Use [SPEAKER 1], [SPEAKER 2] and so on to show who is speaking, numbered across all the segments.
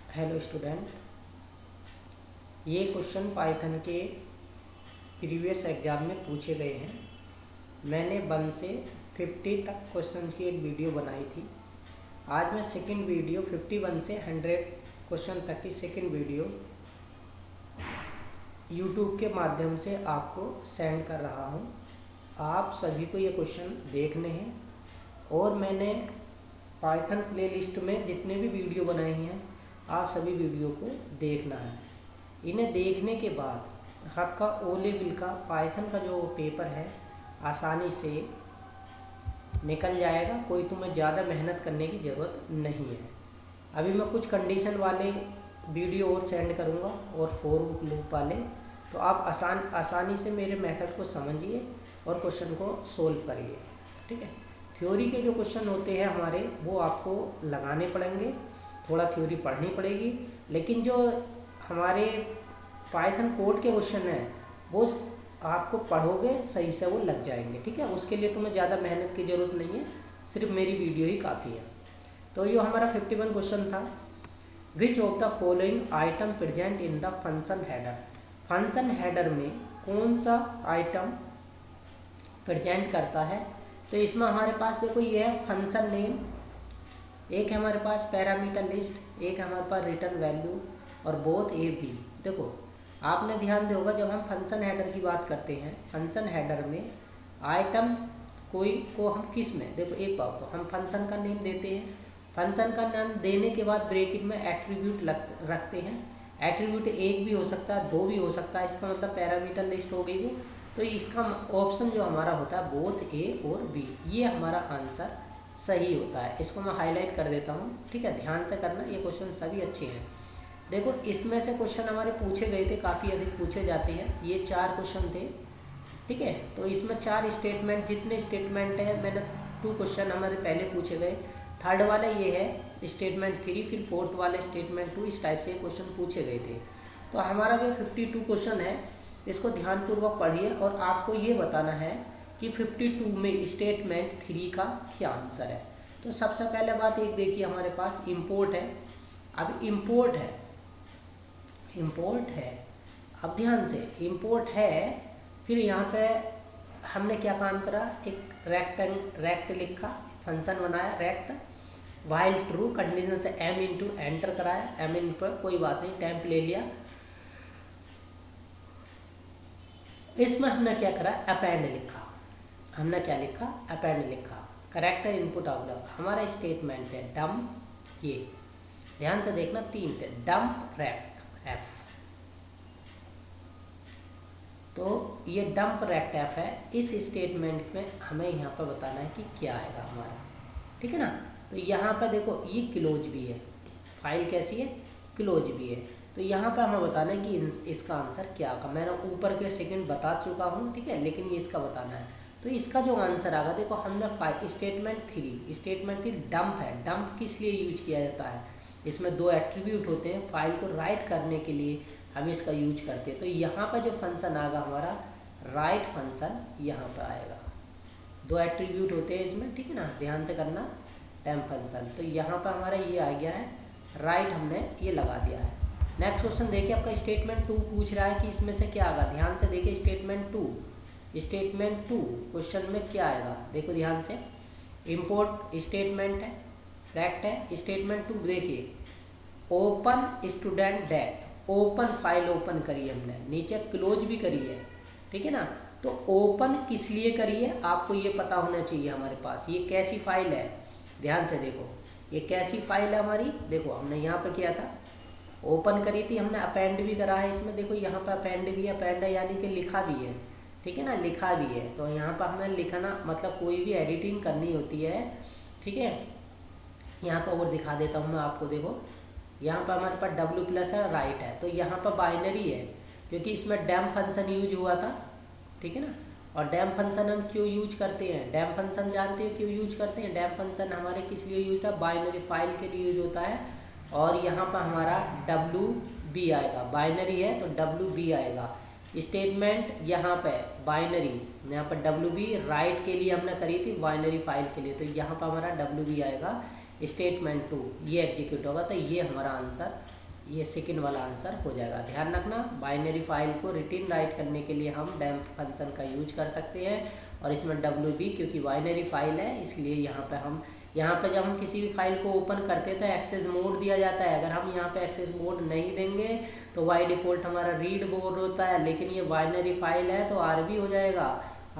[SPEAKER 1] Hello student, ये question Python के previous exam में पूछे गए हैं। मैंने 1 से 50 तक क्वेश्चन की एक वीडियो बनाई थी। आज मैं सेकंड वीडियो 51 से 100 क्वेश्चन तक की सेकंड वीडियो यूट्यूब के माध्यम से आपको सेंड कर रहा हूँ। आप सभी को ये क्वेश्चन देखने हैं और मैंने पाइथन प्लेलिस्ट में जितने भी वीडियो बनाए हैं आप सभी वीडियो को देखना है। इन्हें देखने के बाद आपका ओ लेवल का पाइथन का जो पेपर है आसानी से निकल जाएगा। कोई तुम्हें ज़्यादा मेहनत करने की ज़रूरत नहीं है। अभी मैं कुछ कंडीशन वाले वीडियो और सेंड करूँगा और फॉर लूप वाले, तो आप आसानी से मेरे मेथड को समझिए और क्वेश्चन को सोल्व करिए। ठीक है, थ्योरी के जो क्वेश्चन होते हैं हमारे वो आपको लगाने पड़ेंगे, थोड़ा थ्योरी पढ़नी पड़ेगी, लेकिन जो हमारे पाइथन कोड के क्वेश्चन हैं वो आपको पढ़ोगे सही से वो लग जाएंगे। ठीक है, उसके लिए तुम्हें ज़्यादा मेहनत की ज़रूरत नहीं है, सिर्फ मेरी वीडियो ही काफ़ी है। तो ये हमारा 51 क्वेश्चन था। विच of the following item present in the function header. Function header में कौन सा आइटम प्रेजेंट करता है? तो इसमें हमारे पास देखो ये है फंक्शन नेम, एक है हमारे पास पैरामीटर लिस्ट, एक है हमारे पास रिटर्न वैल्यू और बोथ ए बी। देखो आपने ध्यान दिया होगा जब हम फंक्शन हेडर की बात करते हैं, फंक्शन हेडर में आइटम कोई को हम किस में, देखो एक बात तो हम फंक्शन का नेम देते हैं, फंक्शन का नाम देने के बाद ब्रैकेट में एट्रीब्यूट रखते हैं। एट्रीब्यूट एक भी हो सकता है, दो भी हो सकता है, इसका मतलब पैरामीटर लिस्ट हो गई वो। तो इसका ऑप्शन जो हमारा होता है बोथ ए और बी, ये हमारा आंसर सही होता है। इसको मैं हाईलाइट कर देता हूँ। ठीक है, ध्यान से करना, ये क्वेश्चन सभी अच्छे हैं। देखो इसमें से क्वेश्चन हमारे पूछे गए थे, काफ़ी अधिक पूछे जाते हैं। ये 4 क्वेश्चन थे। ठीक है, तो इसमें 4 स्टेटमेंट, जितने स्टेटमेंट है मैंने 2 क्वेश्चन हमारे पहले पूछे गए, थर्ड वाला ये है स्टेटमेंट 3, फिर फोर्थ वाले स्टेटमेंट 2, इस टाइप से क्वेश्चन पूछे गए थे। तो हमारा जो 52 क्वेश्चन है इसको ध्यानपूर्वक पढ़िए और आपको ये बताना है कि 52 में स्टेटमेंट 3 का क्या आंसर है। तो सबसे पहले बात एक देखिए, हमारे पास इंपोर्ट है। अब इंपोर्ट है, अब ध्यान से इंपोर्ट है, फिर यहाँ पे हमने क्या काम करा, एक रेक्ट लिखा, फंक्शन बनाया रेक्ट, वाइल ट्रू कंडीशन से m इंटू एंटर कराया, m इन पर कोई बात नहीं, टेम्प ले लिया। इसमें हमने क्या करा, अपेंड लिखा। हमने क्या लिखा, अपेंड लिखा। करेक्टर इनपुट आउटपुट हमारा स्टेटमेंट है डंप, ये ध्यान से देखना, 3 थे, डंप रेक्ट एफ। तो ये डंप रेक्ट एफ है। इस स्टेटमेंट में हमें यहाँ पर बताना है कि क्या आएगा हमारा। ठीक है ना, तो यहाँ पर देखो ये क्लोज भी है, फाइल कैसी है, क्लोज भी है। तो यहाँ पर हमें बताना है कि इसका आंसर क्या होगा। मैंने ऊपर के सेकंड बता चुका हूँ, ठीक है, लेकिन ये इसका बताना है। तो इसका जो आंसर आएगा, देखो हमने स्टेटमेंट 3 डंप है। डंप किस लिए यूज किया जाता है, इसमें 2 एट्रीब्यूट होते हैं, फाइल को राइट करने के लिए हम इसका यूज करते हैं। तो यहाँ पर जो फंक्शन आएगा हमारा राइट फंक्शन यहाँ पर आएगा। 2 एट्रीब्यूट होते हैं इसमें, ठीक है ना, ध्यान से करना, टेम्प फंक्शन। तो यहाँ पर हमारा ये आ गया है राइट, हमने ये लगा दिया है। नेक्स्ट क्वेश्चन देखिए, आपका स्टेटमेंट 2 पूछ रहा है कि इसमें से क्या आएगा। ध्यान से देखिए स्टेटमेंट 2 क्वेश्चन में क्या आएगा, देखो ध्यान से। इंपोर्ट स्टेटमेंट है, रेक्ट है। स्टेटमेंट 2 देखिए, open student date, open file open करी है हमने, नीचे क्लोज भी करी है। ठीक है ना, तो ओपन किस लिए करी है आपको ये पता होना चाहिए हमारे पास। ये कैसी फाइल है, ध्यान से देखो, ये कैसी फाइल है हमारी। देखो हमने यहाँ पे किया था, ओपन करी थी हमने, अपेंड भी करा है इसमें। देखो यहाँ पर अपेंड भी है, अपेंड है यानी कि लिखा भी है। ठीक है ना, लिखा भी है। तो यहाँ पर हमें लिखना मतलब कोई भी एडिटिंग करनी होती है। ठीक है, यहाँ पर और दिखा देता हूँ मैं आपको। देखो यहाँ पर हमारे पास W+ है, राइट है, तो यहाँ पर बाइनरी है क्योंकि इसमें डैम फंक्शन यूज हुआ था। ठीक है ना, और डैम फंक्शन हम क्यों यूज करते हैं, डैम फंक्शन जानते हो क्यों यूज करते हैं। डैम फंक्शन हमारे किस लिए यूज होता है, बाइनरी फाइल के लिए यूज होता है। और यहाँ पर हमारा WB आएगा, बाइनरी है तो WB आएगा। स्टेटमेंट यहाँ पे बाइनरी, यहाँ पर WB राइट के लिए हमने करी थी, बाइनरी फाइल के लिए, तो यहाँ पर हमारा WB आएगा। स्टेटमेंट 2 ये एग्जीक्यूट होगा, तो ये हमारा आंसर ये सेकंड वाला आंसर हो जाएगा। ध्यान रखना, बाइनरी फाइल को रिटर्न राइट करने के लिए हम डैम्प फंक्शन का यूज कर सकते हैं, और इसमें WB क्योंकि बाइनरी फाइल है इसलिए यहाँ पे जब हम किसी भी फाइल को ओपन करते हैं तो एक्सेस मोड दिया जाता है। अगर हम यहाँ पे एक्सेस मोड नहीं देंगे तो बाय डिफ़ॉल्ट हमारा रीड मोड होता है, लेकिन ये बाइनरी फाइल है तो RB हो जाएगा।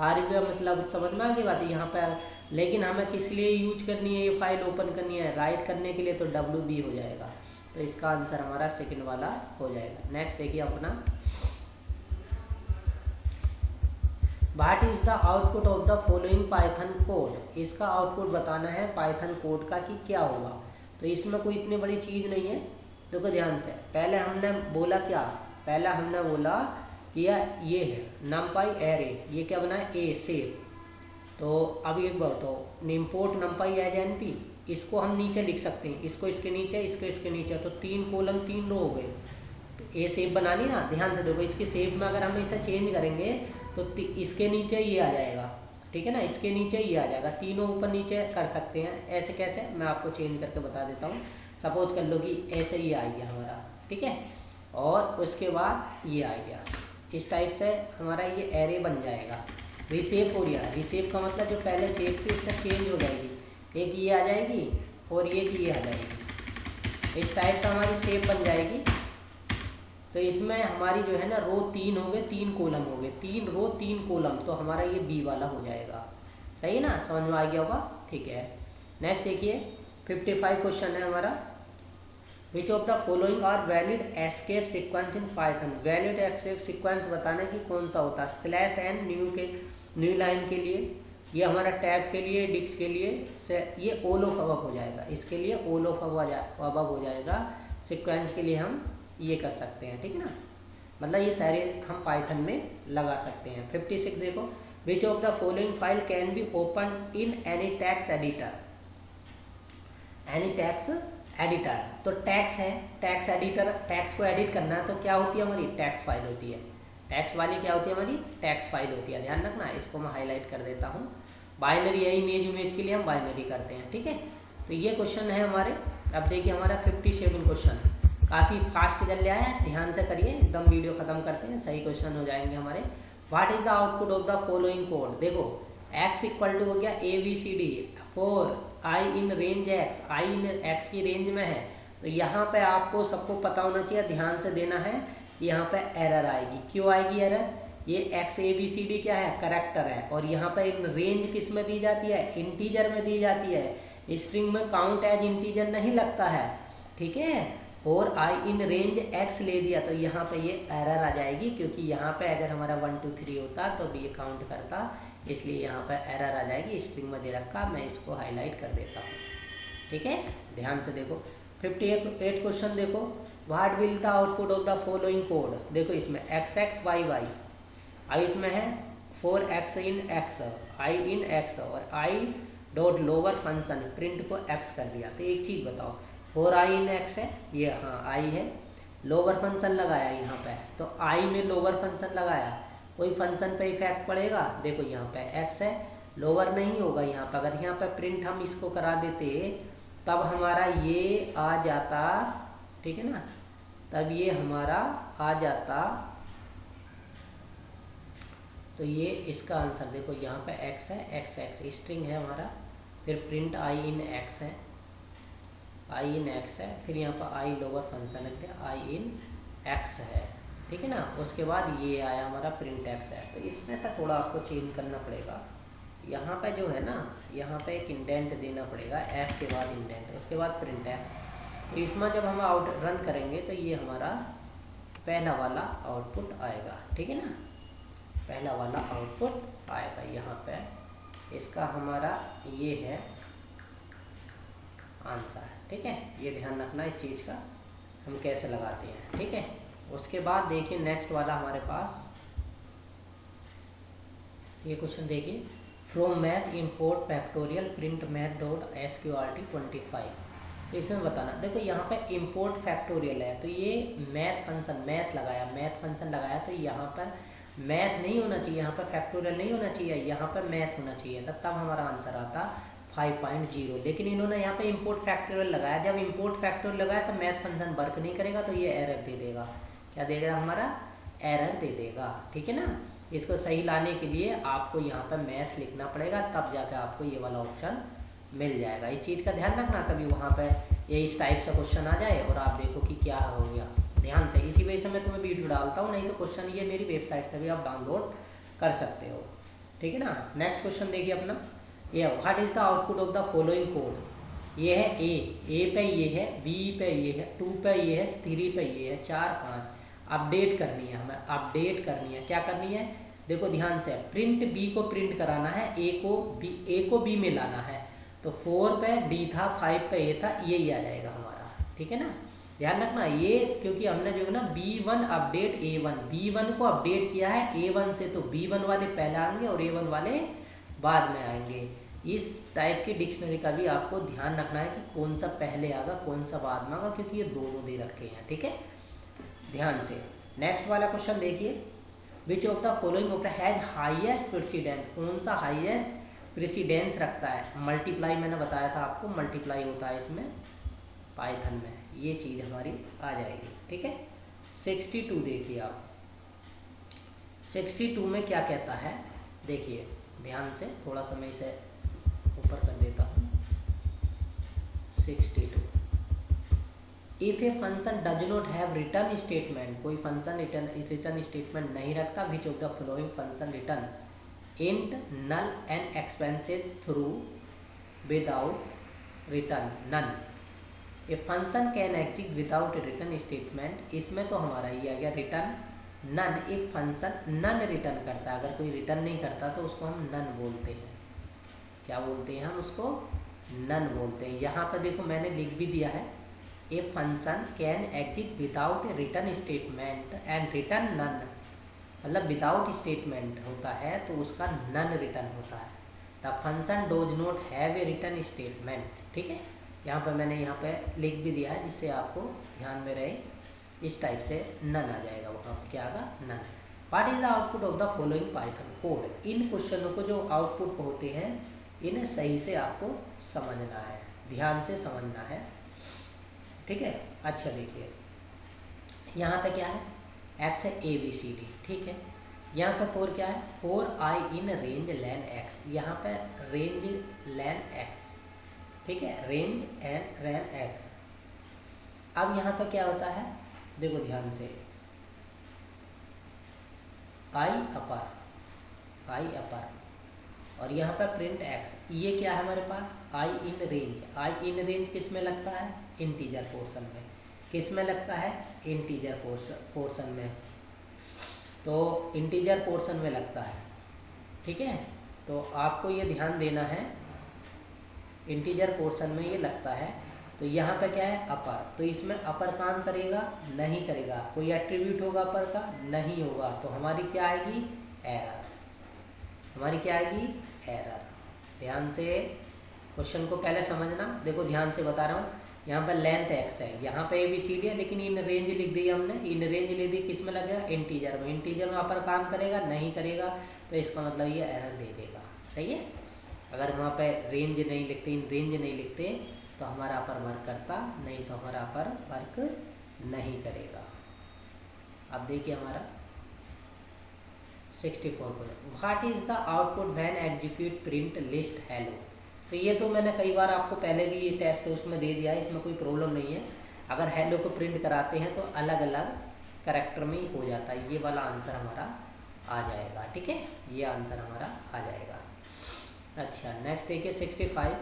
[SPEAKER 1] RB का मतलब समझ में आ गई बात है यहाँ पे। लेकिन हमें किस लिए यूज करनी है, ये फाइल ओपन करनी है राइट करने के लिए, तो WB हो जाएगा। तो इसका आंसर हमारा सेकंड वाला हो जाएगा। नेक्स्ट देखिए अपना, what is the output of the following Python code. इसका आउटपुट बताना है पाइथन कोड का कि क्या होगा। तो इसमें कोई इतनी बड़ी चीज़ नहीं है, देखो ध्यान से। पहले हमने बोला क्या, पहले हमने बोला कि ये है numpy एरे, ये क्या बना है ए सेव। तो अब एक बात बताओ, इम्पोर्ट numpy एज NP, इसको हम नीचे लिख सकते हैं, इसको इसके नीचे, इसको इसके नीचे, तो 3 कॉलम 3 रो हो गए। तो ए सेव बनानी ना, ध्यान से देखो, इसके सेव में अगर हम इसे चेंज करेंगे तो इसके नीचे ये आ जाएगा, ठीक है ना, इसके नीचे ये आ जाएगा। तीनों ऊपर नीचे कर सकते हैं। ऐसे कैसे, मैं आपको चेंज करके बता देता हूँ। सपोज कर लो कि ऐसे ये आ गया हमारा, ठीक है, और उसके बाद ये आ गया। इस टाइप से हमारा ये एरे बन जाएगा। रिसेप हो गया, रिसेप का मतलब जो पहले सेव थी इससे चेंज हो जाएगी, एक ये आ जाएगी और ये आ जाएगी। इस टाइप का हमारी सेव बन जाएगी। तो इसमें हमारी जो है ना रो 3 हो गए, 3 कॉलम हो गए, 3 रो 3 कॉलम, तो हमारा ये B वाला हो जाएगा। सही है ना, समझ में आ गया होगा, ठीक है। नेक्स्ट देखिए 55 क्वेश्चन है हमारा, which of the following are valid escape sequence in Python. Valid escape sequence बताना कि कौन सा होता है। /n न्यू लाइन के लिए, ये हमारा टैब के लिए, डिक्स के लिए, ये ऑल ऑफ अबव हो जाएगा, इसके लिए ऑल ऑफ अबव हो जाएगा। सीक्वेंस के लिए हम ये कर सकते हैं, ठीक है ना, मतलब ये सारे हम पाइथन में लगा सकते हैं। 56 देखो, विच of the following file can be open in any text editor. Any text editor, तो टैक्स है, टैक्स एडिटर, टैक्स को एडिट करना है तो क्या होती है हमारी, टैक्स फाइल होती है। टैक्स वाली क्या होती है हमारी, टैक्स फाइल होती है। ध्यान रखना, इसको मैं हाईलाइट कर देता हूँ। बाइनरी है, इमेज के लिए हम बाइनरी करते हैं, ठीक है। तो ये क्वेश्चन है हमारे। अब देखिए हमारा 57 क्वेश्चन काफ़ी फास्ट चल रहा है, ध्यान से करिए, एकदम वीडियो खत्म करते हैं, सही क्वेश्चन हो जाएंगे हमारे। What is the output of the following code. देखो x इक्वल टू हो गया ABCD, 4 I in range x, I in x की रेंज में है। तो यहाँ पे आपको सबको पता होना चाहिए, ध्यान से देना है। यहाँ पे एरर आएगी, क्यों आएगी एरर, ये x ABCD क्या है, करेक्टर है, और यहाँ पे रेंज किस में दी जाती है, इंटीजर में दी जाती है। स्ट्रिंग में काउंट एज इंटीजर नहीं लगता है, ठीक है। और I इन रेंज x ले दिया तो यहाँ पे ये एरर आ जाएगी, क्योंकि यहाँ पे अगर हमारा 1 2 3 होता तो भी ये काउंट करता, इसलिए यहाँ पे एरर आ जाएगी। स्ट्रिंग में दे रखा, मैं इसको हाईलाइट कर देता हूँ, ठीक है, ध्यान से देखो। 58 क्वेश्चन देखो, what will the output of the following code. देखो इसमें x y y, अब इसमें है 4x in x, I in x, और I dot lower function print को x कर दिया। तो एक चीज़ बताओ, 4I इन x है, ये हाँ I है, लोअर फंक्शन लगाया यहाँ पे, तो I में लोअर फंक्शन लगाया, कोई फंक्शन पे इफेक्ट पड़ेगा। देखो यहाँ पे x है, लोअर नहीं होगा यहाँ पे। अगर यहाँ पे प्रिंट हम इसको करा देते तब हमारा ये आ जाता, ठीक है ना, तब ये हमारा आ जाता। तो ये इसका आंसर देखो, यहाँ पे x है, x स्ट्रिंग है हमारा, फिर प्रिंट I इन x है, I इन x है, फिर यहाँ पर I लोअर फंक्शन लगते हैं, I इन x है, ठीक है ना। उसके बाद ये आया हमारा प्रिंट x है। तो इसमें से थोड़ा आपको चेंज करना पड़ेगा। यहाँ पे जो है ना, यहाँ पे एक इंडेंट देना पड़ेगा, f के बाद इंडेंट, उसके बाद प्रिंट f। तो इसमें जब हम आउट रन करेंगे तो ये हमारा पहला वाला आउटपुट आएगा, ठीक है ना, पहला वाला आउटपुट आएगा यहाँ पे। इसका हमारा ये है आंसर, ठीक है। ये ध्यान रखना इस चीज़ का, हम कैसे लगाते हैं, ठीक है। उसके बाद देखिए नेक्स्ट वाला हमारे पास ये क्वेश्चन देखिए, from math import factorial print math dot SQRT 25। तो इसमें बताना, देखो यहाँ पे इंपोर्ट फैक्टोरियल है, तो ये मैथ फंक्शन, मैथ लगाया, तो यहाँ पर मैथ नहीं होना चाहिए, यहाँ पर फैक्टोरियल नहीं होना चाहिए, यहाँ पर मैथ होना चाहिए, तब हमारा आंसर आता 5.0, लेकिन इन्होंने यहाँ पे इंपोर्ट फैक्टोरियल लगाया। जब इंपोर्ट फैक्टोरियल लगाया तो मैथ फंक्शन वर्क नहीं करेगा, तो ये एरर दे देगा। क्या देगा हमारा? एरर दे देगा। ठीक है ना। इसको सही लाने के लिए आपको यहाँ पर मैथ लिखना पड़ेगा, तब जाकर आपको ये वाला ऑप्शन मिल जाएगा। इस चीज़ का ध्यान रखना, कभी वहाँ पर ये इस टाइप से क्वेश्चन आ जाए और आप देखो कि क्या हो गया। ध्यान से, इसी वजह से मैं तुम्हें वीडियो डालता हूँ, नहीं तो क्वेश्चन ये मेरी वेबसाइट से भी आप डाउनलोड कर सकते हो। ठीक है ना। नेक्स्ट क्वेश्चन देखिए अपना, ये what is the output of the following code. ये है ए पे ये है, बी पे ये है, 2 पे ये है, 3 पे ये है, 4 5। अपडेट करनी है हमें, अपडेट करनी है। क्या करनी है? देखो ध्यान से, प्रिंट बी को प्रिंट कराना है, ए को बी में लाना है। तो 4 पे डी था, 5 पे ए था, यही आ जाएगा हमारा। ठीक है ना। ध्यान रखना ये, क्योंकि हमने जो है ना B1 अपडेट A1, B1 को अपडेट किया है A1 से, तो B1 वाले पहले आएंगे और A1 वाले बाद में आएंगे। इस टाइप की डिक्शनरी का भी आपको ध्यान रखना है कि कौन सा पहले आएगा कौन सा बाद में आएगा, क्योंकि ये दोनों दे रखे हैं। ठीक है, ध्यान से। नेक्स्ट वाला क्वेश्चन देखिए, which of the following operator has highest precedence. कौन सा हाईएस्ट प्रेसिडेंस रखता है? मल्टीप्लाई, मैंने बताया था आपको मल्टीप्लाई होता है इसमें पाइथन में, ये चीज़ हमारी आ जाएगी। ठीक है। 62 देखिए आप, 62 में क्या कहता है देखिए ध्यान से, थोड़ा सा मैं इसे ऊपर कर देता हूँ। 62, if a function does not have return statement, कोई फंक्शन रिटर्न स्टेटमेंट नहीं रखता, which of the following function return int null and expenses through without return none. A function can exist without return statement, इसमें तो हमारा ये आ गया return none. A function none return करता है, अगर कोई रिटर्न नहीं करता तो उसको हम नन बोलते हैं। क्या बोलते हैं हम उसको? नन बोलते हैं। यहाँ पर देखो मैंने लिख भी दिया है, a function can exist without return statement and return none, मतलब विदाउट स्टेटमेंट होता है तो उसका नन रिटर्न होता है। The function does not have a return statement. ठीक है, यहाँ पर मैंने यहाँ पे लिख भी दिया है जिससे आपको ध्यान में रहे। इस टाइप से नन आ जाएगा, वहाँ पर क्या आएगा? None. What is the output of the following Python code. इन क्वेश्चनों को जो आउटपुट होते हैं इन्हें सही से आपको समझना है, ध्यान से समझना है। ठीक है। अच्छा देखिए, यहाँ पे क्या है? एक्स है, ए बी सी डी। ठीक है। यहाँ पे 4 क्या है? 4 आई इन रेंज लैन एक्स। यहाँ पे रेंज लैन एक्स, ठीक है, रेंज एंड रैन एक्स। अब यहाँ पे क्या होता है देखो ध्यान से, आई अपर और यहाँ पर प्रिंट एक्स। ये क्या है हमारे पास? आई in range. I in range किस में लगता है? इंटीजर पोर्शन में। किस में लगता है? इंटीजर पोर्शन में। तो इंटीजर पोर्शन में लगता है। ठीक है, तो आपको ये ध्यान देना है, इंटीजर पोर्शन में ये लगता है। तो यहाँ पे क्या है? अपर। तो इसमें अपर काम करेगा? नहीं करेगा। कोई एट्रीब्यूट होगा अपर का? नहीं होगा। तो हमारी क्या आएगी? एरर। हमारी क्या आएगी? एरर। ध्यान से क्वेश्चन को पहले समझना। देखो ध्यान से बता रहा हूँ, यहाँ पर लेंथ एक्स है, यहाँ पे ABCD है, लेकिन इन रेंज लिख दी हमने। इन रेंज लिख दी, किस में लगेगा? इंटीजर में। इंटीजर में अपर काम करेगा? नहीं करेगा। तो इसका मतलब ये एरर दे देगा। सही है। अगर वहाँ पे रेंज नहीं लिखते, इन रेंज नहीं लिखते, तो हमारा अपर वर्क करता, नहीं तो हमारा अपर वर्क नहीं करेगा। अब देखिए हमारा 64 को, what is the output when execute print list hello. तो ये तो मैंने कई बार आपको पहले भी ये टेस्ट उसमें दे दिया है, इसमें कोई प्रॉब्लम नहीं है। अगर हेलो को प्रिंट कराते हैं तो अलग अलग कैरेक्टर में ही हो जाता है। ये वाला आंसर हमारा आ जाएगा। ठीक है, ये आंसर हमारा आ जाएगा। अच्छा नेक्स्ट देखिए 65,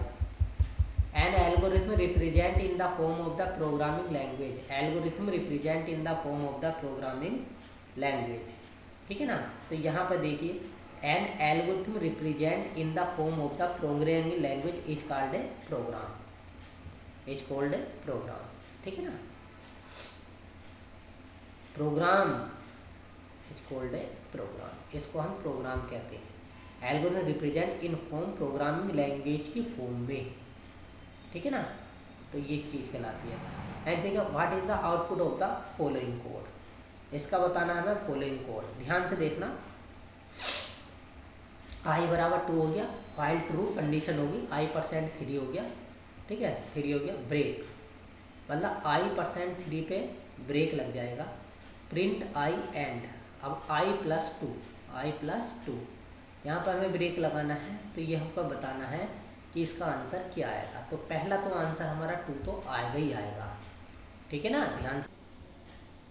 [SPEAKER 1] an algorithm represent in the form of the programming language. Algorithm represent in the form of the programming language. ठीक है ना। तो यहाँ पर देखिए, an algorithm represent in the form of the programming language is called a program, is called a program. ठीक है ना, program is called a program, इसको हम प्रोग्राम कहते हैं। Algorithm represent in form programming language की फॉर्म में। ठीक है ना, तो ये चीज़ कहलाती है। नेक्स्ट देखिए, what is the output of the following code. इसका बताना है हमें फॉलोइंग कोड। ध्यान से देखना, आई बराबर 2 हो गया, फाइल ट्रू कंडीशन होगी, i% 3 हो गया, ठीक है, 3 हो गया, ब्रेक मतलब i%3 पे ब्रेक लग जाएगा, प्रिंट i एंड, अब i+2 यहाँ पर हमें ब्रेक लगाना है, तो ये हमको बताना है कि इसका आंसर क्या आएगा। तो पहला तो आंसर हमारा 2 तो आएगा ही आएगा, ठीक है ना, ध्यान से।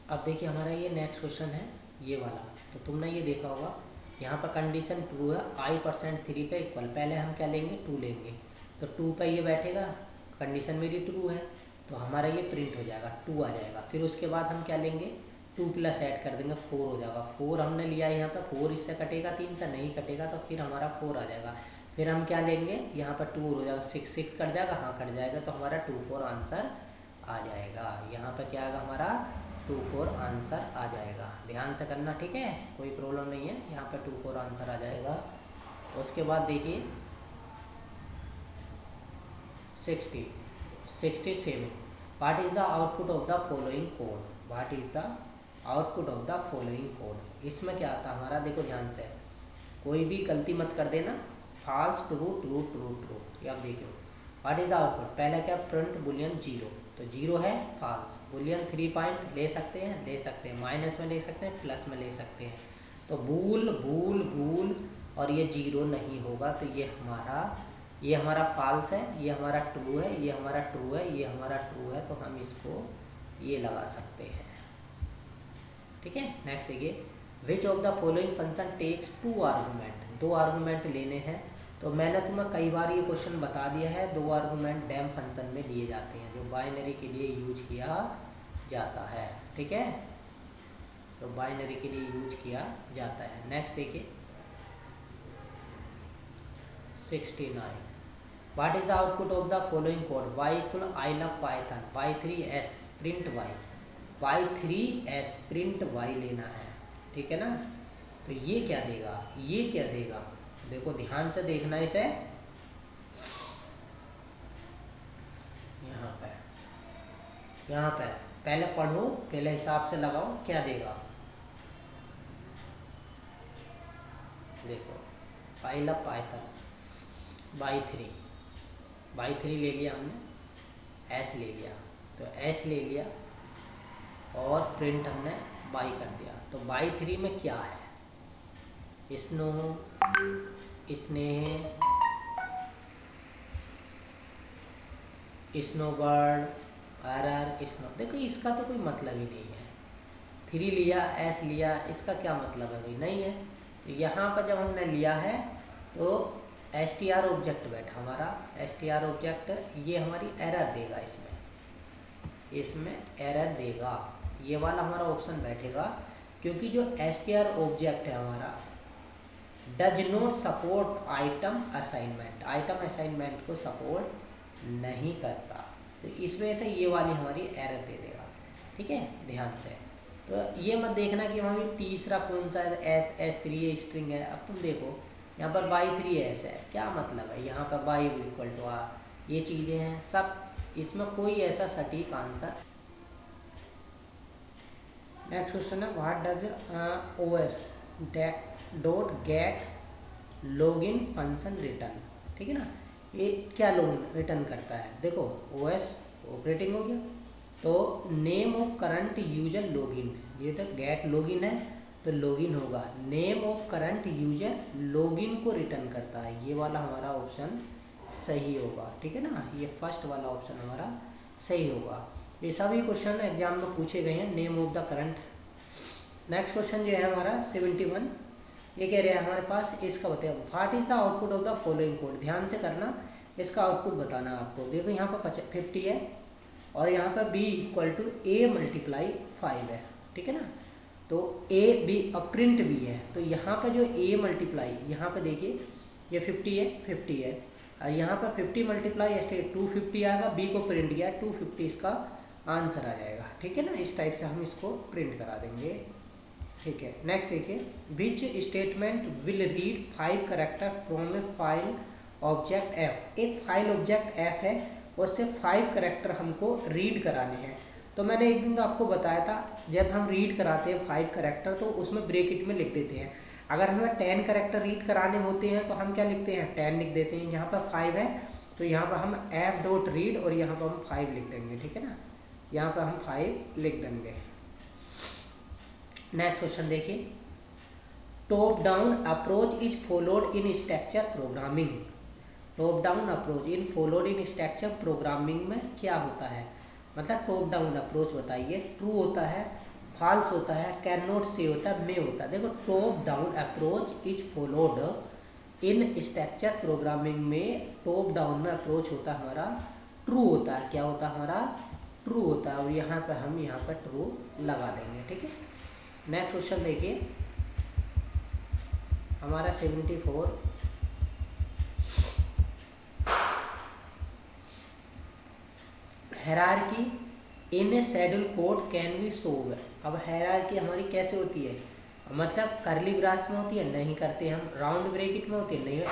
[SPEAKER 1] अब देखिए हमारा ये नेक्स्ट क्वेश्चन है ये वाला, तो तुमने ये देखा होगा यहाँ पर कंडीशन ट्रू है, i%3 पे इक्वल, पहले हम क्या लेंगे 2 लेंगे, तो 2 पे ये बैठेगा, कंडीशन मेरी ट्रू है तो हमारा ये प्रिंट हो जाएगा, 2 आ जाएगा। फिर उसके बाद हम क्या लेंगे 2 प्लस ऐड कर देंगे, 4 हो जाएगा, 4 हमने लिया यहाँ पर, 4 इससे कटेगा, 3 से नहीं कटेगा तो फिर हमारा 4 आ जाएगा। फिर हम क्या लेंगे यहाँ पर 2 हो जाएगा, 6 कट जाएगा, हाँ कट जाएगा, तो हमारा 2 4 आंसर आ जाएगा। यहाँ पर क्या आएगा हमारा 2 4 आंसर आ जाएगा, ध्यान से करना, ठीक है, कोई प्रॉब्लम नहीं है, यहाँ पर 2 4 आंसर आ जाएगा। उसके बाद देखिए 67, what is the output of the following code, what is the output of the following code. इसमें क्या आता है हमारा, देखो ध्यान से, कोई भी गलती मत कर देना, false true true true true, ये आप देखो, व्हाट इज द आउटपुट, पहला क्या प्रिंट बुलियन 0, तो 0 है फॉल्स, बुलियन 3 पॉइंट ले सकते हैं, माइनस में ले सकते हैं, प्लस में ले सकते हैं, तो बूल बूल बूल और ये 0 नहीं होगा, तो ये हमारा फॉल्स है, ये हमारा ट्रू है, ये हमारा ट्रू है, ये हमारा ट्रू है, तो हम इसको ये लगा सकते हैं, ठीक है। नेक्स्ट देखिए, which of the following function takes 2 argument, 2 argument लेने हैं, तो मैंने तुम्हें कई बार ये क्वेश्चन बता दिया है, 2 आर्गूमेंट डैम फंक्शन में लिए जाते हैं, जो बाइनरी के लिए यूज किया जाता है, ठीक है, तो बाइनरी के लिए यूज किया जाता है। नेक्स्ट देखिए 69, what is the output of the following code, y equal I love Python, y3s print y3s print y लेना है, ठीक है ना, तो ये क्या देगा, ये क्या देगा, देखो ध्यान से देखना इसे, यहाँ पे पहले पढ़ो, पहले हिसाब से लगाओ क्या देगा, देखो फाइल ऑफ पाइथन y3 ले लिया हमने, s ले लिया, तो s ले लिया और प्रिंट हमने y कर दिया, तो y3 में क्या है, स्नोबर्ड एरर स्नो, देखो इसका तो कोई मतलब ही नहीं है, 3 लिया एस लिया, इसका क्या मतलब है भाई, नहीं है। तो यहाँ पर जब हमने लिया है तो str ऑब्जेक्ट बैठा हमारा, str ऑब्जेक्ट ये हमारी एरर देगा, इसमें एरर देगा, ये वाला हमारा ऑप्शन बैठेगा, क्योंकि जो str ऑब्जेक्ट है हमारा does not support item assignment को सपोर्ट नहीं करता, तो इस वजह से ये वाली हमारी एरर दे देगा, ठीक है, ध्यान से। तो ये मत देखना कि हमारी तीसरा कौन सा है, S3 ये स्ट्रिंग है, अब तुम देखो यहाँ पर y3s है, क्या मतलब है, यहाँ पर y इक्वल टू r, ये चीज़ें हैं सब, इसमें कोई ऐसा सटीक आंसर। नेक्स्ट क्वेश्चन है, what does OS dot gate login function return, ठीक है ना, ये क्या लॉगिन रिटर्न करता है, देखो OS ऑपरेटिंग हो गया, तो name of current user login, ये तो गेट लॉगिन है तो लॉगिन होगा, name of current user login को रिटर्न करता है, ये वाला हमारा ऑप्शन सही होगा, ठीक है ना, ये फर्स्ट वाला ऑप्शन हमारा सही होगा। ये सभी क्वेश्चन एग्जाम में पूछे गए हैं, name of the current. Next question जो है हमारा 71, ये कह रहे हैं हमारे पास, इसका बताइए what is the output of the following code, ध्यान से करना, इसका आउटपुट बताना आपको। देखो यहाँ पर 50 है और यहाँ पर b इक्वल टू a × 5 है, ठीक है ना, तो a b अब प्रिंट भी है, तो यहाँ पर जो a मल्टीप्लाई, यहाँ पर देखिए ये 50 है और यहाँ पर 50 × 250 आएगा, b को प्रिंट किया 250 इसका आंसर आ जाएगा, ठीक है ना, इस टाइप से हम इसको प्रिंट करा देंगे, ठीक है। नेक्स्ट देखिए, which statement will read 5 character from A file object f, एक फाइल ऑब्जेक्ट f है, उससे 5 कैरेक्टर हमको रीड कराने हैं। तो मैंने एक दिन तो आपको बताया था, जब हम रीड कराते हैं 5 कैरेक्टर तो उसमें ब्रैकेट में लिख देते हैं, अगर हमें 10 कैरेक्टर रीड कराने होते हैं तो हम क्या लिखते हैं, 10 लिख देते हैं। यहाँ पर 5 है तो यहाँ पर हम एफ डॉट रीड और यहाँ पर हम 5 लिख देंगे, ठीक है ना, यहाँ पर हम 5 लिख देंगे। नेक्स्ट क्वेश्चन देखिए, top down approach is followed in structure programming. Top down approach in followed in structure programming में क्या होता है, मतलब टॉप डाउन अप्रोच बताइए। ट्रू होता है, फॉल्स होता है, कैन नॉट से होता है, मे होता है। देखो top down approach is followed in structure programming में टॉप डाउन में अप्रोच होता है हमारा ट्रू होता है। क्या होता है हमारा, ट्रू होता है, और यहाँ पर हम यहाँ पर ट्रू लगा देंगे, ठीक है। नेक्स्ट क्वेश्चन देखिए हमारा 74, hierarchy in A schedule code can be solve. अब हायरार्की हमारी कैसे होती है, मतलब करली ब्रास में होती है, नहीं करते हम। राउंड ब्रैकेट में होती है, नहीं।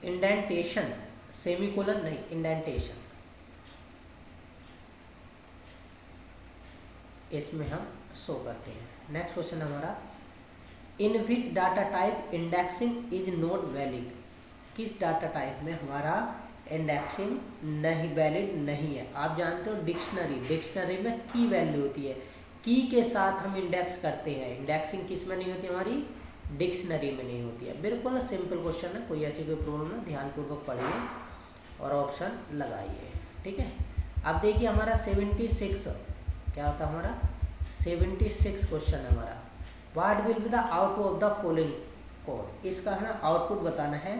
[SPEAKER 1] इंडेंटेशन, सेमीकोलन नहीं, इंडेंटेशन, इसमें हम शो करते हैं। नेक्स्ट क्वेश्चन हमारा, in which data type indexing is not valid. किस डाटा टाइप में हमारा इंडेक्सिंग नहीं वैलिड नहीं है। आप जानते हो डिक्शनरी, डिक्शनरी में की वैल्यू होती है, की के साथ हम इंडेक्स करते हैं। इंडेक्सिंग किस में नहीं होती हमारी, डिक्शनरी में नहीं होती है। बिल्कुल सिंपल क्वेश्चन है, कोई ऐसी कोई प्रॉब्लम नहीं, ध्यानपूर्वक पढ़िए और ऑप्शन लगाइए, ठीक है। अब देखिए हमारा 76 क्या होता है हमारा 76 क्वेश्चन हमारा, what will be the output of the following code. इसका हमें आउटपुट बताना है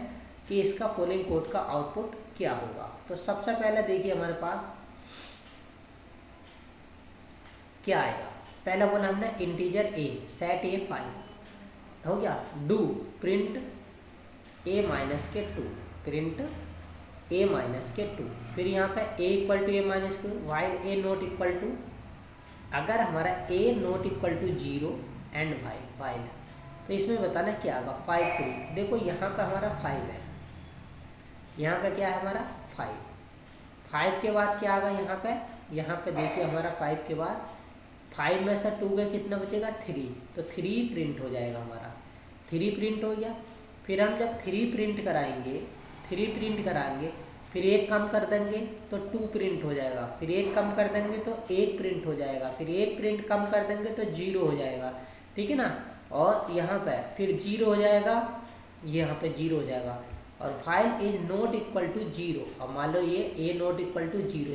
[SPEAKER 1] कि इसका फॉलोइंग कोड का आउटपुट क्या होगा। तो सबसे पहले देखिए हमारे पास क्या आएगा। पहला बोला हमने इंटीजर ए, सेट ए 5 हो गया। डू प्रिंट ए माइनस के 2, प्रिंट ए माइनस के 2। फिर यहाँ पे a equal to a minus के 2, while a not equal to, अगर हमारा a not equal to 0 and while, तो इसमें बताना क्या होगा 5 3। देखो यहाँ पे हमारा 5 है, यहाँ पे क्या है हमारा 5 के बाद क्या आएगा यहाँ पे देखिए हमारा 5 के बाद 5 में से 2 का कितना बचेगा 3, तो 3 प्रिंट हो जाएगा हमारा, 3 प्रिंट हो गया। फिर हम जब 3 प्रिंट कराएंगे, 3 प्रिंट कराएंगे, फिर 1 कम कर देंगे तो 2 प्रिंट हो जाएगा, फिर 1 कम कर देंगे तो 1 प्रिंट हो जाएगा, फिर 1 प्रिंट कम कर देंगे तो 0 हो जाएगा, ठीक है ना। और यहाँ पे फिर 0 हो जाएगा, यहाँ पे 0 हो जाएगा, और file is not equal to 0। अब मान लो ये ए नॉट इक्वल टू 0,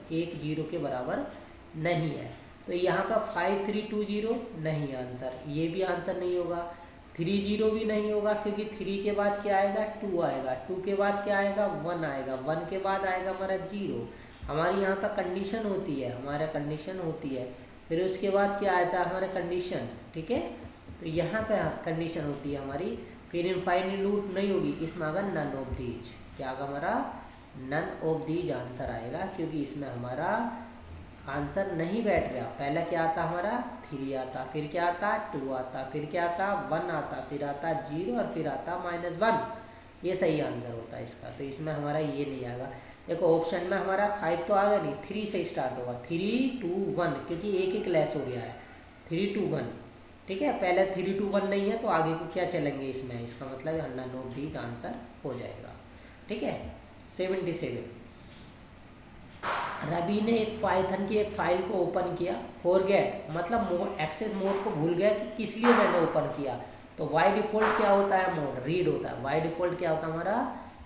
[SPEAKER 1] 0 के बराबर नहीं है, तो यहाँ का 5 3 2 0 नहीं आंसर, ये भी आंसर नहीं होगा। 3 0 भी नहीं होगा, क्योंकि 3 के बाद क्या आएगा 2 आएगा, 2 के बाद क्या आएगा 1 आएगा, 1 के बाद आएगा हमारा 0। हमारी यहाँ पर कंडीशन होती है, हमारा कंडीशन होती है, फिर उसके बाद क्या आता है हमारा कंडीशन, ठीक है। तो यहाँ पे कंडीशन होती है हमारी, फिर इनफाइनाइट लूप नहीं होगी, इसमें आएगा नन ऑफ दीज। क्या आएगा हमारा नन ऑफ दीज आंसर आएगा, क्योंकि इसमें हमारा आंसर नहीं बैठ रहा। पहला क्या आता हमारा 3 आता, फिर क्या आता 2 आता, फिर क्या आता 1 आता, फिर आता 0 और फिर आता -1। ये सही आंसर होता है इसका, तो इसमें हमारा ये नहीं आएगा। देखो ऑप्शन में हमारा 5 तो आ गया नहीं, 3 से स्टार्ट होगा, 3 2 1, क्योंकि एक लेस हो गया है 3 2 1, ठीक है। पहले 3 2 1 नहीं है तो आगे को क्या चलेंगे इसमें, इसका मतलब नन ऑफ दीज आंसर हो जाएगा, ठीक है। 77, रवि ने एक पाइथन की एक फाइल को ओपन किया, फॉरगेट मतलब एक्सेस मोड को भूल गया कि किस लिए मैंने ओपन किया। तो बाय डिफॉल्ट क्या होता है मोड, रीड होता है। बाय डिफॉल्ट क्या होता है हमारा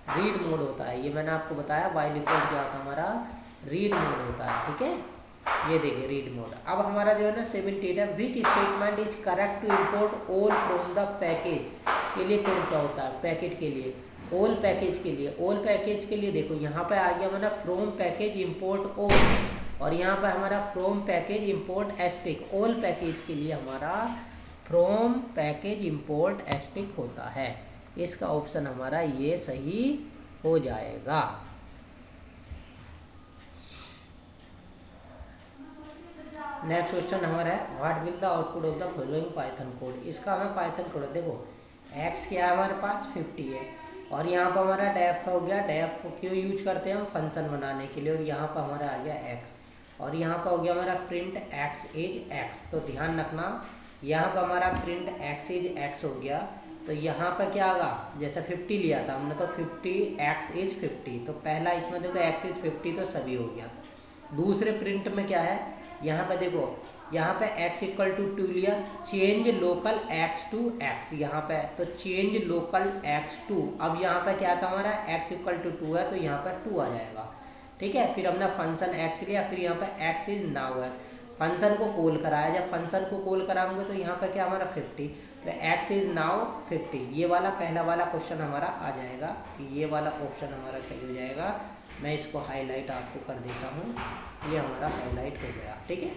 [SPEAKER 1] रीड मोड होता है, ये मैंने आपको बताया। बाय डिफॉल्ट क्या होता है हमारा रीड मोड होता है, ठीक है। ये देखिए रीड मोड। अब हमारा जो है ना 78 है, which statement is correct to import all from the package के लिए कौन सा होता है, पैकेट के लिए, ऑल पैकेज के लिए। ऑल पैकेज के लिए देखो यहाँ पे आ गया हमारा फ्रॉम पैकेज इम्पोर्ट ऑल, और यहाँ पे हमारा from package import asterisk. All package के लिए हमारा फ्रॉम पैकेज इम्पोर्ट एस्टिक होता है। इसका ऑप्शन हमारा ये सही हो जाएगा। नेक्स्ट क्वेश्चन हमारा है, what will the output of the following Python code. इसका हमें पाइथन कोड देखो, एक्स क्या है हमारे पास 50 है, और यहाँ पर हमारा डेफ हो गया। डेफ क्यों यूज करते हैं हम फंक्शन बनाने के लिए, और यहाँ पर हमारा आ गया एक्स। और यहाँ पर हो गया हमारा प्रिंट एक्स इज एक्स। तो ध्यान रखना यहाँ पर हमारा प्रिंट एक्स इज एक्स हो गया, तो यहाँ पर क्या आगा, जैसा 50 लिया था हमने तो 50 एक्स इज 50, तो पहला इसमें देखो एक्स इज 50 तो सभी हो गया। दूसरे प्रिंट में क्या है, यहाँ पर देखो यहाँ पे x इक्वल टू 2 लिया, change local x to x यहाँ पे, तो चेंज लोकल x टू, अब यहाँ पे क्या था हमारा x इक्वल टू 2 है तो यहाँ पर 2 आ जाएगा, ठीक है। फिर हमने फंक्शन x लिया, फिर यहाँ पे x इज नाउ है, फंक्शन को कॉल कराया, जब फंक्शन को कॉल कराएंगे तो यहाँ पे क्या हमारा 50, तो x इज नाउ 50। ये वाला पहला वाला क्वेश्चन हमारा आ जाएगा, ये वाला ऑप्शन हमारा सही हो जाएगा। मैं इसको हाईलाइट आपको कर देता हूँ, ये हमारा हाईलाइट हो गया, ठीक है,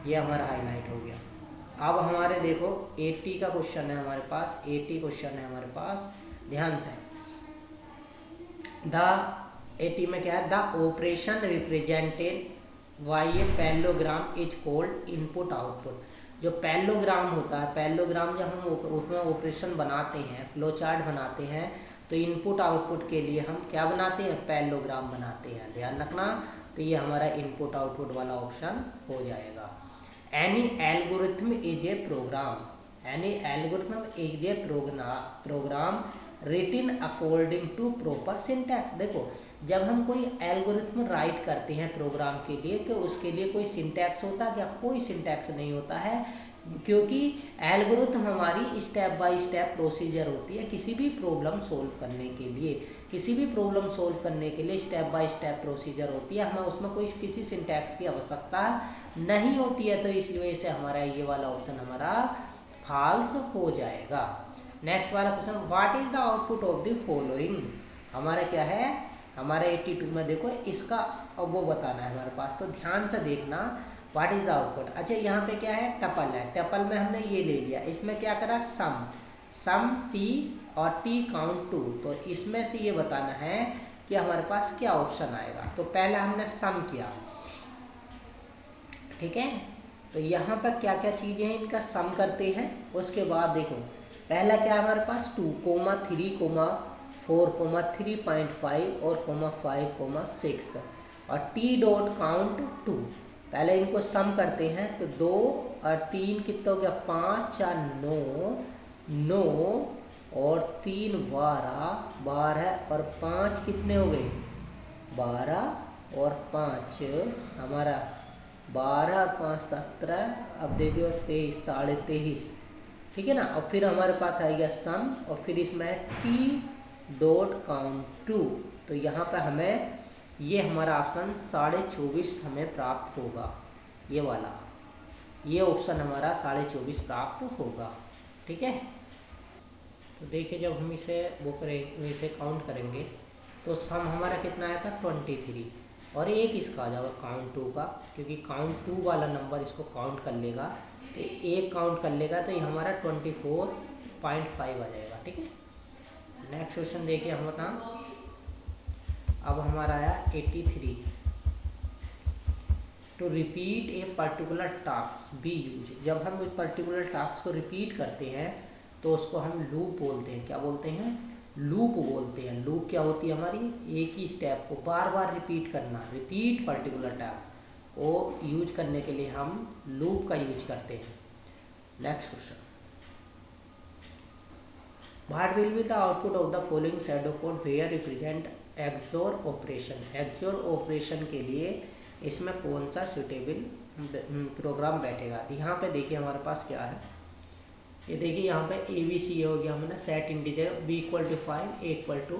[SPEAKER 1] ये हमारा हाईलाइट हो गया। अब हमारे देखो 80 का क्वेश्चन है हमारे पास, 80 क्वेश्चन है हमारे पास, ध्यान से। द 80 में क्या है, the operation represented by a parallelogram is called input output. जो पैरेललोग्राम होता है, पैरेललोग्राम जब हम उसमें ऑपरेशन बनाते हैं, फ्लो चार्ट बनाते हैं, तो इनपुट आउटपुट के लिए हम क्या बनाते हैं, पैरेललोग्राम बनाते हैं, ध्यान रखना। तो ये हमारा इनपुट आउटपुट वाला ऑप्शन हो जाएगा। Any algorithm is a program, any algorithm is a program written according to proper syntax. देखो जब हम कोई एल्गोरिथम राइट करते हैं प्रोग्राम के लिए, तो उसके लिए कोई सिंटैक्स होता है क्या, कोई सिंटैक्स नहीं होता है, क्योंकि एल्गोरिथम हमारी स्टेप बाय स्टेप प्रोसीजर होती है। किसी भी प्रॉब्लम सोल्व करने के लिए, किसी भी प्रॉब्लम सोल्व करने के लिए स्टेप बाय स्टेप प्रोसीजर होती है, हमें उसमें कोई किसी सिंटैक्स की आवश्यकता नहीं होती है, तो इस वजह से हमारा ये वाला ऑप्शन हमारा फॉल्स हो जाएगा। नेक्स्ट वाला question, what is the output of the following, हमारा क्या है, हमारा 82 में देखो इसका अब वो बताना है हमारे पास, तो ध्यान से देखना व्हाट इज द आउटपुट। अच्छा यहाँ पे क्या है, टपल है, टपल में हमने ये ले लिया, इसमें क्या करा, सम t और t काउंट 2, तो इसमें से ये बताना है कि हमारे पास क्या ऑप्शन आएगा। तो पहले हमने सम किया, ठीक है, तो यहाँ पर क्या क्या चीजें हैं इनका सम करते हैं। उसके बाद देखो पहला क्या है हमारे पास 2, 3, 4, 3.5 और 5, 6 और t डॉट काउंट 2। पहले इनको सम करते हैं, तो 2 और 3 कितना हो गया, 5 4 9 और 3 12 और 5 कितने हो गए, 12 और 5 हमारा 12 और 5 17, अब देखिए 23, 23.5, ठीक है ना। और फिर हमारे पास आएगा सम और फिर इसमें t डॉट काउंट 2, तो यहाँ पर हमें ये हमारा ऑप्शन 24.5 हमें प्राप्त होगा, ये वाला, ये ऑप्शन हमारा 24.5 प्राप्त होगा, ठीक है। तो देखिए जब हम इसे वो करें, इसे काउंट करेंगे तो सम हमारा कितना आया था 23, और एक इसका आ जाएगा काउंट 2 का, क्योंकि काउंट 2 वाला नंबर इसको काउंट कर लेगा, तो एक काउंट कर लेगा तो ये हमारा 24.5 आ जाएगा, ठीक है। नेक्स्ट क्वेश्चन देखिए हमारा, अब हमारा आया 83, to repeat a particular task be use. जब हम एक पर्टिकुलर टास्क को रिपीट करते हैं तो उसको हम लूप बोलते हैं, क्या बोलते हैं, लूप बोलते हैं। लूप क्या होती है, हमारी एक ही स्टेप को बार बार रिपीट करना, रिपीट पर्टिकुलर टास्क को यूज करने के लिए हम लूप का यूज करते हैं। Next question, what will be the output of the following shadow code where represent XOR operation. XOR operation के लिए इसमें कौन सा सुटेबल प्रोग्राम बैठेगा। यहाँ पे देखिए हमारे पास क्या है, ये देखिए यहाँ पे ABC हो गया, हमने set integer b equal to 5 a equal to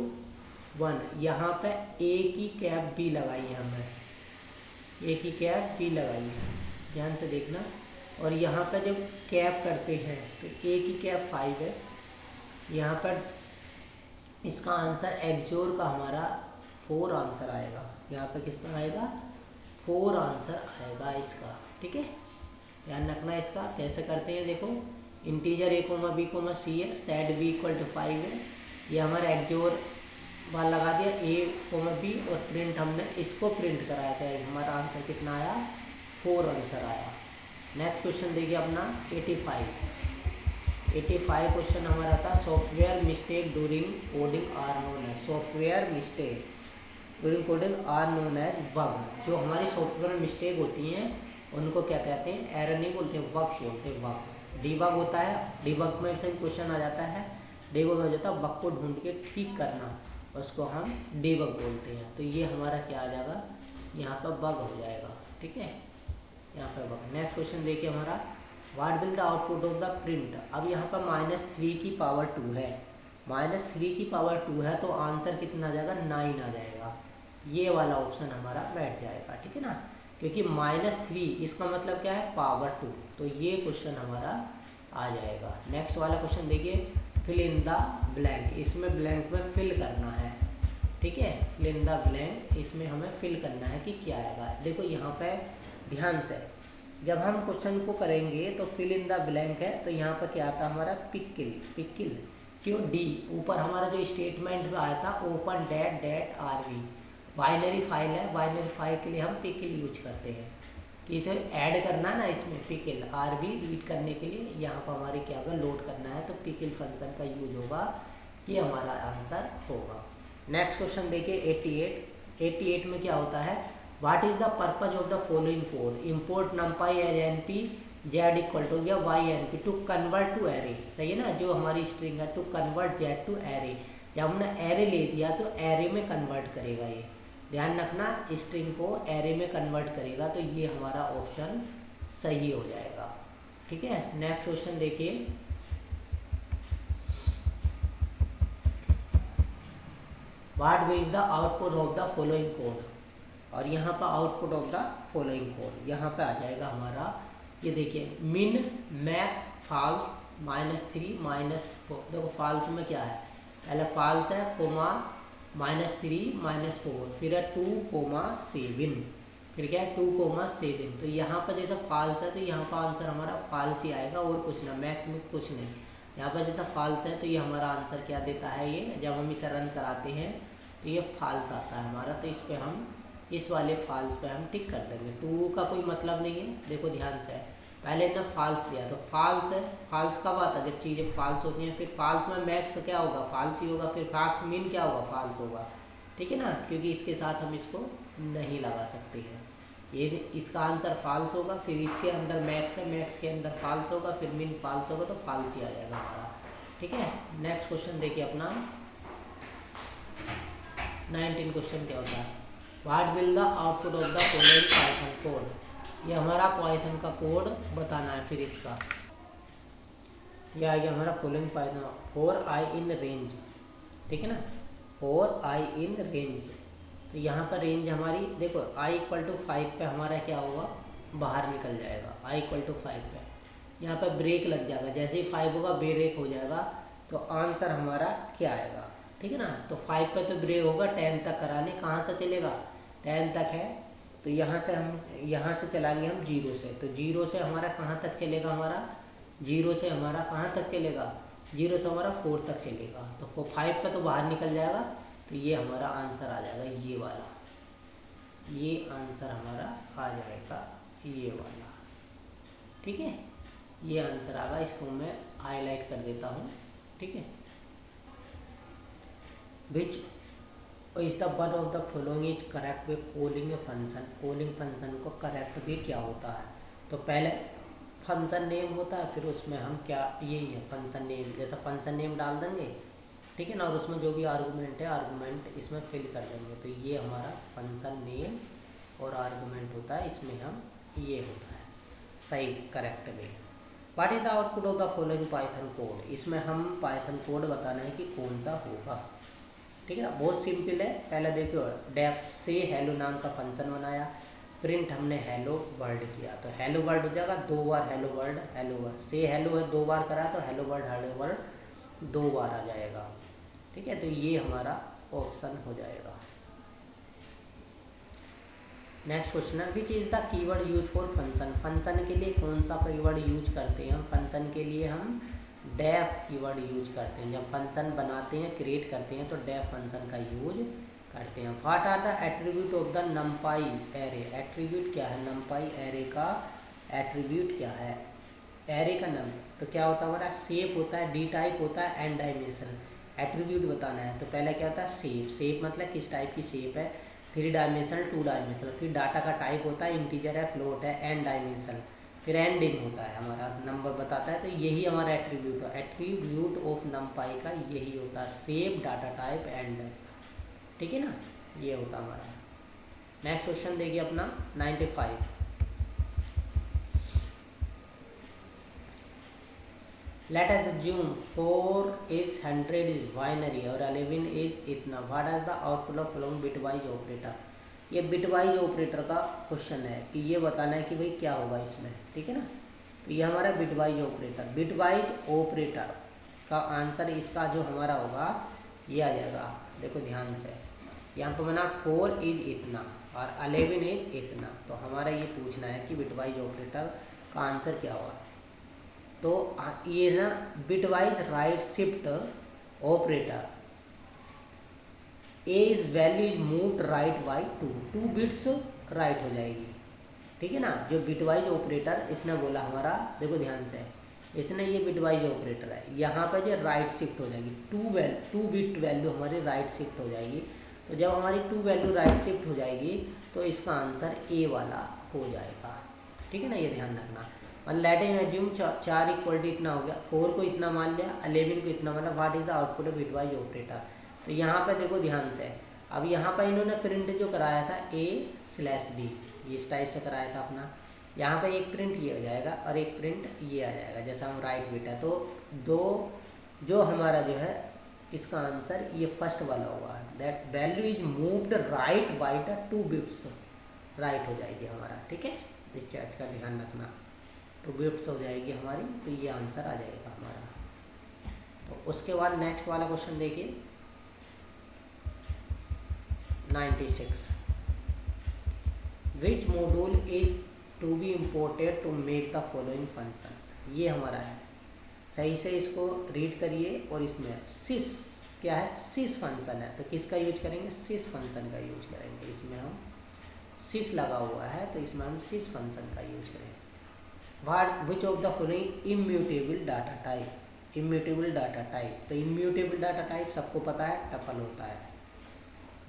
[SPEAKER 1] 1, यहाँ पे a की कैप b लगाई है हमने, a की कैप b लगाई है, ध्यान से देखना। और यहाँ पे जब कैप करते हैं तो a की कैप 5 है, यहाँ पर इसका आंसर एक्सोर का हमारा 4 आंसर आएगा, यहाँ पे कितना आएगा, 4 आंसर आएगा इसका, ठीक है। ध्यान रखना इसका कैसे करते हैं, देखो इंटीजर a, b, c है, सेट b इक्वल टू 5 है, ये हमारा एक्सोर वाला लगा दिया a, b और प्रिंट हमने इसको प्रिंट कराया था, हमारा आंसर कितना आया, 4 आंसर आया। नेक्स्ट क्वेश्चन देखिए अपना 85 क्वेश्चन हमारा था, software mistake during coding are known है। Software mistake during coding are known as bug. जो हमारी सॉफ्टवेयर में मिस्टेक होती हैं उनको क्या कहते हैं, एरर नहीं बोलते, बग्स बोलते हैं, बग। डीबग होता है, डीबग में से क्वेश्चन आ जाता है, डीबग हो जाता है बग को ढूंढ के ठीक करना, उसको हम डीबग बोलते हैं। तो ये हमारा क्या आ जाएगा, यहाँ पर बग हो जाएगा, ठीक है, यहाँ पर बग। नेक्स्ट क्वेश्चन देखिए हमारा, what will the output of the print. अब यहाँ पर -3 की पावर 2 है, -3 की पावर 2 है, तो आंसर कितना आ जाएगा, 9 आ जाएगा। ये वाला ऑप्शन हमारा बैठ जाएगा, ठीक है ना, क्योंकि -3 इसका मतलब क्या है, पावर 2, तो ये क्वेश्चन हमारा आ जाएगा। नेक्स्ट वाला क्वेश्चन देखिए, फिल इन द ब्लैंक। इसमें ब्लैंक में फिल करना है, ठीक है, फिल इन द ब्लैंक, इसमें हमें फिल करना है कि क्या आएगा। देखो यहाँ पे ध्यान से जब हम क्वेश्चन को करेंगे तो फिल इन द ब्लैंक है, तो यहाँ पर क्या आता है हमारा, पिकिल, पिकिल, क्यों, डी ऊपर हमारा जो स्टेटमेंट में आया था, open dat dat RV, binary file है, बाइनरी फाइल के लिए हम पिकिल यूज करते हैं, कि इसे ऐड करना ना, इसमें पिकिल आरवी रीड करने के लिए यहाँ पर हमारे क्या होगा, लोड करना है, तो पिकिल फंक्शन का यूज होगा, ये हमारा आंसर होगा। नेक्स्ट क्वेश्चन देखिए 88 में क्या होता है, what is the purpose of the following code, import NumPy as np Z equal to या Y np to convert to array. सही है ना, जो हमारी स्ट्रिंग है, to convert Z to array, जब हमने एरे ले दिया तो एरे में कन्वर्ट करेगा, ये ध्यान रखना, स्ट्रिंग को एरे में कन्वर्ट करेगा, तो ये हमारा ऑप्शन सही हो जाएगा, ठीक है। नेक्स्ट क्वेश्चन देखिए, what will the output of the following code, और यहाँ पर output of the following code यहाँ पे आ जाएगा हमारा, ये देखिए, मिन मैक्स फॉल्स -3 -4। देखो फॉल्स में क्या है, पहले फॉल्स है, कोमा -3 -4, फिर है 2,7, फिर क्या है 2,7। तो यहाँ पर जैसा फॉल्स है तो यहाँ पर आंसर हमारा फॉल्स ही आएगा, और कुछ ना, मैक्स में कुछ नहीं। यहाँ पर जैसा फॉल्स है तो ये हमारा आंसर क्या देता है, ये जब हम इसे रन कराते हैं तो ये फॉल्स आता है हमारा, तो इस पर हम, इस वाले फॉल्स पे हम टिक कर देंगे। 2 का कोई मतलब नहीं है, देखो ध्यान से, पहले ना फॉल्स दिया तो फॉल्स है, फॉल्स कब आता है, जब चीज़ें फॉल्स होती हैं, फिर फॉल्स में मैक्स क्या होगा, फॉल्स ही होगा, फिर फॉल्स मीन क्या होगा, फॉल्स होगा, ठीक है ना, क्योंकि इसके साथ हम इसको नहीं लगा सकते हैं, ये इसका आंसर फॉल्स होगा, फिर इसके अंदर मैक्स है, मैक्स के अंदर फॉल्स होगा, फिर मीन फॉल्स होगा, तो फॉल्स ही आ जाएगा हमारा, ठीक है। नेक्स्ट क्वेश्चन देखिए अपना 19 क्वेश्चन क्या होता है, what will the output of the following Python code. ये हमारा पाइथन का कोड बताना है, फिर इसका यह आ गया हमारा following Python, 4i in range, ठीक है ना, 4i इन रेंज। तो यहाँ पर रेंज हमारी देखो i = 5 पे हमारा क्या होगा, बाहर निकल जाएगा, i = 5 पे, यहाँ पर ब्रेक लग जाएगा, जैसे ही 5 होगा ब्रेक हो जाएगा, तो आंसर हमारा क्या आएगा, ठीक है ना। तो 5 पे तो ब्रेक होगा, 10 तक कराने कहाँ से चलेगा, 10 तक है, तो यहाँ से हम, यहाँ से चलाएंगे हम 0 से, तो 0 से हमारा कहाँ तक चलेगा, हमारा 0 से हमारा कहाँ तक चलेगा, 0 से हमारा 4 तक चलेगा, तो 5 पे तो बाहर निकल जाएगा, तो ये हमारा आंसर आ जाएगा, ये वाला, ये आंसर हमारा आ जाएगा, ये वाला, ठीक है, ये आंसर आएगा, इसको मैं हाईलाइट कर देता हूँ, ठीक है। Which is the one of the following is correct way calling a function. Calling function को करेक्ट वे क्या होता है, तो पहले फंक्शन नेम होता है, फिर उसमें हम क्या, यही है फंक्शन नेम, जैसा फंक्शन नेम डाल देंगे, ठीक है ना, और उसमें जो भी आर्गूमेंट है, आर्गूमेंट इसमें फिल कर देंगे, तो ये हमारा फंक्शन नेम और आर्गूमेंट होता है, इसमें हम ये होता है सही correct way. What is the output of the following Python code, इसमें हम पाइथन कोड बताना है कि कौन सा होगा, ठीक है ना, बहुत सिंपल है। पहले देखो, डेफ से हेलो नाम का फंक्शन बनाया, प्रिंट हमने हेलो वर्ल्ड किया, तो हेलो वर्ल्ड हो जाएगा, 2 बार हेलो वर्ल्ड, हेलो वर्ल्ड, से हेलो है 2 बार करा, तो हेलो वर्ल्ड 2 बार आ जाएगा, ठीक है, तो ये हमारा ऑप्शन हो जाएगा। नेक्स्ट क्वेश्चन है, which is the keyword use for function. Function के लिए कौन सा कीवर्ड यूज करते हैं हम, फंक्शन के लिए हम डेफ कीवर्ड यूज करते हैं, जब फंक्शन बनाते हैं, क्रिएट करते हैं, तो डेफ फंक्शन का यूज करते हैं। What are the attribute of the NumPy array. Attribute क्या है, नंपाई एरे का एट्रीब्यूट क्या है, एरे का नाम, तो क्या होता है हमारा, शेप होता है, डी टाइप होता है, एंड डायमेंशन। एट्रीब्यूट बताना है तो पहले क्या होता है, शेप, शेप मतलब किस टाइप की शेप है, 3 डायमेंशनल, 2 डायमेंशनल। फिर डाटा का टाइप होता है इंटीजर है, फ्लोट है, एन डायमेंशनल। फिर एन डिम होता है, हमारा नंबर बताता है। तो यही हमारा एट्रीब्यूट है, एट्रीब्यूट ऑफ नमपाई का यही होता है, सेव डाटा टाइप एंड, ठीक है ना, ये होता है हमारा। नेक्स्ट क्वेश्चन देखिए अपना 95। Late us assume 4 is 100 is binary और 11 is इतना। What is the output of following bitwise operator. ये बिटवाइज ऑपरेटर का क्वेश्चन है कि ये बताना है कि भाई क्या होगा इसमें, ठीक है ना। तो ये हमारा बिटवाइज ऑपरेटर, बिटवाइज ऑपरेटर का आंसर इसका जो हमारा होगा ये आ जाएगा। देखो ध्यान से, यहाँ पर बना 4 इज इतना और 11 इज इतना। तो हमारा ये पूछना है कि बिटवाइज ऑपरेटर का आंसर क्या होगा। तो ये ना bitwise right shift operator, A is value is moved right by 2 bits right हो जाएगी, ठीक है ना। जो बिटवाइज ऑपरेटर इसने बोला हमारा, देखो ध्यान से, इसने ये बिटवाइज ऑपरेटर है, यहाँ पे जो राइट शिफ्ट हो जाएगी 2 बिट वैल्यू हमारी राइट शिफ्ट हो जाएगी। तो जब हमारी 2 वैल्यू राइट शिफ्ट हो जाएगी तो इसका आंसर ए वाला हो जाएगा, ठीक है ना, ये ध्यान रखना। Let us assume 4 equal to इतना हो गया, 4 को इतना मान लिया, 11 को इतना माना। What is the output of bitwise operator. तो यहाँ पे देखो ध्यान से, अब यहाँ पे इन्होंने प्रिंट जो कराया था A/B, इस टाइप से कराया था अपना। यहाँ पे एक प्रिंट ये हो जाएगा और एक प्रिंट ये आ जाएगा, जैसा हम राइट बिट है। तो दो जो हमारा जो है इसका आंसर ये फर्स्ट वाला होगा, that value is moved right by 2 bits right हो जाएगी हमारा, ठीक है। इस चीज का ध्यान रखना, 2 बिट्स हो जाएगी हमारी, तो ये आंसर आ जाएगा हमारा। तो उसके बाद नेक्स्ट वाला क्वेश्चन देखिए 96। Which module is to be imported to make the following function. ये हमारा है, सही से इसको रीड करिए। और इसमें सिस क्या है, सिस फंक्शन है। तो किसका यूज करेंगे, सिस फंक्शन का यूज करेंगे। इसमें हम सिस लगा हुआ है तो इसमें हम सिस फंक्शन का यूज करेंगे। What which of the following immutable data type, immutable data type. तो इम्यूटेबल डाटा टाइप सबको पता है टपल होता है,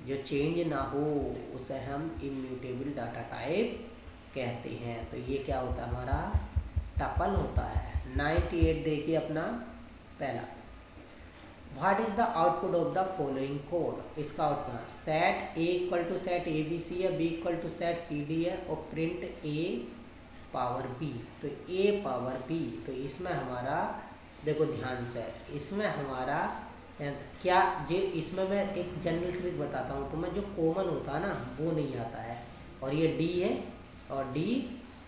[SPEAKER 1] जो चेंज ना हो उसे हम इम्यूटेबल डाटा टाइप कहते हैं। तो ये क्या होता है हमारा, टपल होता है। 98 देखिए अपना पहला, what is the output of the following code. इसका output set A equal to set ABC है, B equal to set CD है और प्रिंट A पावर B। तो A पावर B, तो इसमें हमारा देखो ध्यान से, इसमें हमारा क्या जे, इसमें मैं एक जनरल ट्रिक बताता हूँ। तो मैं जो कॉमन होता है ना वो नहीं आता है, और ये D है और D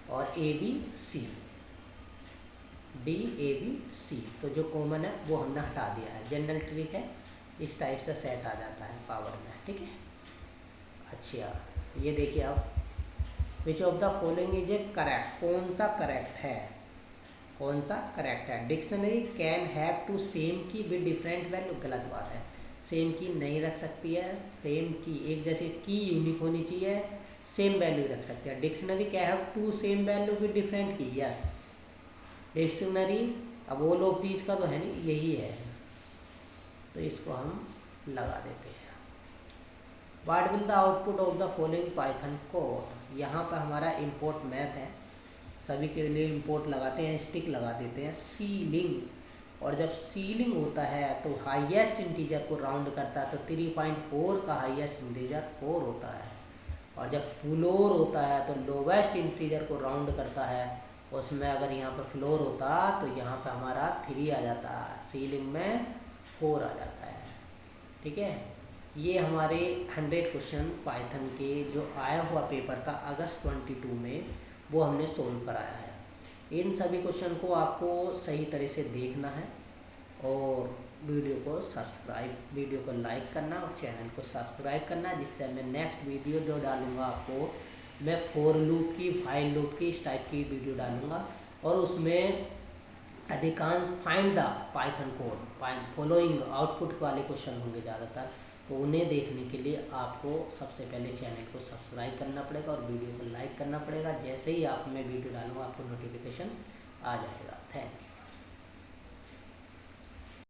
[SPEAKER 1] और ABC, D-A-B-C, तो जो कॉमन है वो हमने हटा दिया है। जनरल ट्रिक है, इस टाइप से सेट आ जाता है पावर में, ठीक है। अच्छा ये देखिए अब, which of the following is a correct, कौन सा करेक्ट है, कौन सा करेक्ट है। Dictionary can have two same key with different value, गलत बात है, सेम की नहीं रख सकती है। सेम की एक जैसे की यूनिक होनी चाहिए, सेम वैल्यू रख सकते हैं। Dictionary can have two same value with different key, yes. Dictionary अब ऑल ऑफ दीज का तो है नहीं, यही है, तो इसको हम लगा देते हैं। What will the output of the following Python code. यहाँ पर हमारा इंपोर्ट मैथ है, सभी के लिए इंपोर्ट लगाते हैं, स्टिक लगा देते हैं। सीलिंग, और जब सीलिंग होता है तो हाईएस्ट इंटीजर को राउंड करता है, तो 3.4 का हाईएस्ट इंटीजर 4 होता है। और जब फ्लोर होता है तो लोवेस्ट इंटीजर को राउंड करता है, उसमें अगर यहाँ पर फ्लोर होता तो यहाँ पर हमारा 3 आ जाता है, सीलिंग में 4 आ जाता है, ठीक है। ये हमारे 100 क्वेश्चन पाइथन के जो आया हुआ पेपर था अगस्त 22 में, वो हमने सोल्व कराया है। इन सभी क्वेश्चन को आपको सही तरह से देखना है और वीडियो को लाइक करना और चैनल को सब्सक्राइब करना, जिससे मैं नेक्स्ट वीडियो जो डालूँगा आपको, मैं फॉर लूप की, व्हाइल लूप की, इस टाइप की वीडियो डालूँगा। और उसमें अधिकांश find the Python code, following output वाले क्वेश्चन होंगे ज़्यादातर। तो उन्हें देखने के लिए आपको सबसे पहले चैनल को सब्सक्राइब करना पड़ेगा और वीडियो को लाइक करना पड़ेगा। जैसे ही आप मैं वीडियो डालूँगा आपको नोटिफिकेशन आ जाएगा। Thank you.